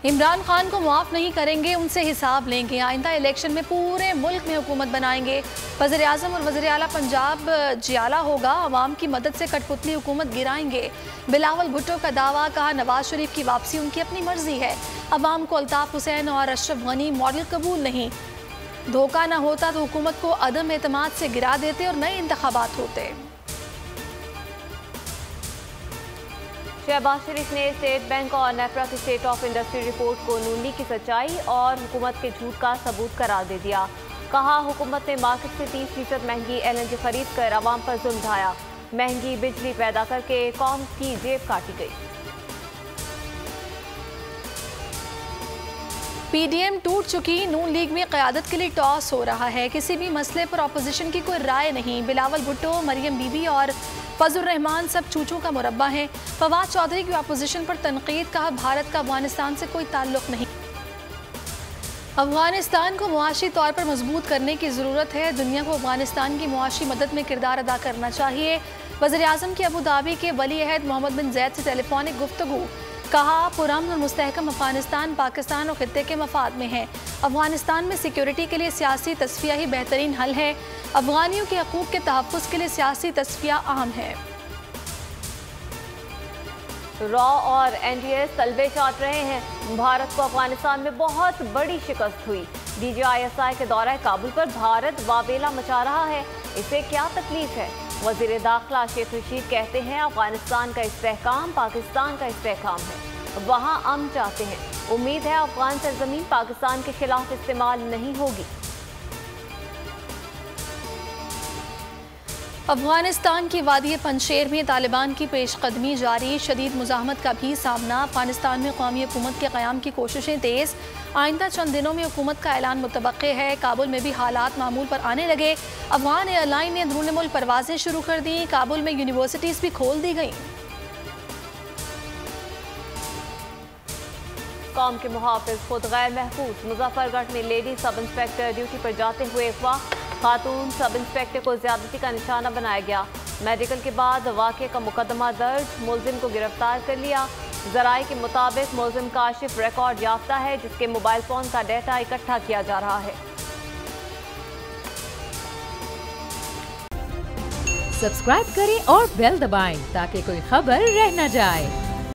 इमरान खान को माफ़ नहीं करेंगे, उनसे हिसाब लेंगे। आइंदा इलेक्शन में पूरे मुल्क में हुकूमत बनाएंगे। वज़ीर आज़म और वज़ीर आला पंजाब जियाला होगा, अवाम की मदद से कठपुतली हुकूमत गिराएंगे। बिलावल भुट्टो का दावा, कहा नवाज शरीफ की वापसी उनकी अपनी मर्जी है। अवाम को अल्ताफ हुसैन और अशरफ गनी मॉडल कबूल नहीं। धोखा न होता तो हुकूमत को अदम एतमाद से गिरा देते और नए इंतखाबात होते। शहबाज शरीफ ने स्टेट बैंक और नेफ्रा की स्टेट ऑफ इंडस्ट्री रिपोर्ट को नून लीग की सच्चाई और हुकूमत के झूठ का सबूत करार दे दिया। कहा हुकूमत ने मार्केट से 30% महंगी LNG खरीद कर अवाम पर जुल्म ढाया। महंगी बिजली पैदा करके कौम की जेब काटी गई। PDM टूट चुकी, नून लीग में क़यादत के लिए टॉस हो रहा है। किसी भी मसले पर अपोजिशन की कोई राय नहीं। बिलावल भुट्टो, मरियम बीबी और फजल रहमान सब चूचों का मुरब्बा है। फवाद चौधरी की अपोजिशन पर तनकीद, कहा भारत का अफगानिस्तान से कोई ताल्लुक नहीं। अफगानिस्तान को मुआशी तौर पर मजबूत करने की ज़रूरत है। दुनिया को अफगानिस्तान की मुआशी मदद में किरदार अदा करना चाहिए। वज़ीर आज़म की अबू धाबी के वली अहद मोहम्मद बिन जैद से टेलीफोनिक गुफ्तगू, कहा पुरअमन और मुस्तहकम अफगानिस्तान पाकिस्तान और खित्ते के मफाद में है। अफगानिस्तान में सिक्योरिटी के लिए सियासी तस्फिया ही बेहतरीन हल है। अफगानियों के हकूक़ के तहफ़्फ़ुज़ के लिए सियासी तस्फिया अहम है। रॉ और NDS तलबे चाट रहे हैं। भारत को अफगानिस्तान में बहुत बड़ी शिकस्त हुई। DGISI के दौरा काबुल पर भारत वावेला मचा रहा है। इसे क्या तकलीफ है? वज़ीर दाखिला शेख रशीद कहते हैं अफगानिस्तान का इस्तेहकाम पाकिस्तान का इस्तेहकाम है। वहाँ अमन चाहते हैं। उम्मीद है अफगान सरजमीन पाकिस्तान के खिलाफ इस्तेमाल नहीं होगी। अफगानिस्तान की वादी पंशेर में तालिबान की पेशकदमी जारी, शदीद मुज़ाहमत का भी सामना। अफगानिस्तान में कौमी हुकूमत के क़याम की कोशिशें तेज़। आइंदा चंद दिनों में हुकूमत का ऐलान मुतवक्के है। काबुल में भी हालात मामूल पर आने लगे। अफगान एयरलाइन ने अंदरूनी मुल्क परवाजें शुरू कर दी। काबुल में यूनिवर्सिटीज़ भी खोल दी गई। कौम के मुहाफिज खुद गैर महफूज। मुजफ्फरगढ़ में लेडी सब इंस्पेक्टर ड्यूटी पर जाते हुए अगवा। खातून सब इंस्पेक्टर को ज्यादती का निशाना बनाया गया। मेडिकल के बाद वाक़े का मुकदमा दर्ज, मुलजिम को गिरफ्तार कर लिया। ज़राए के मुताबिक मुलजिम काशिफ रिकॉर्ड याफ्ता है, जिसके मोबाइल फ़ोन का डेटा इकट्ठा किया जा रहा है। सब्सक्राइब करें और बेल दबाएं ताकि कोई खबर रह न जाए।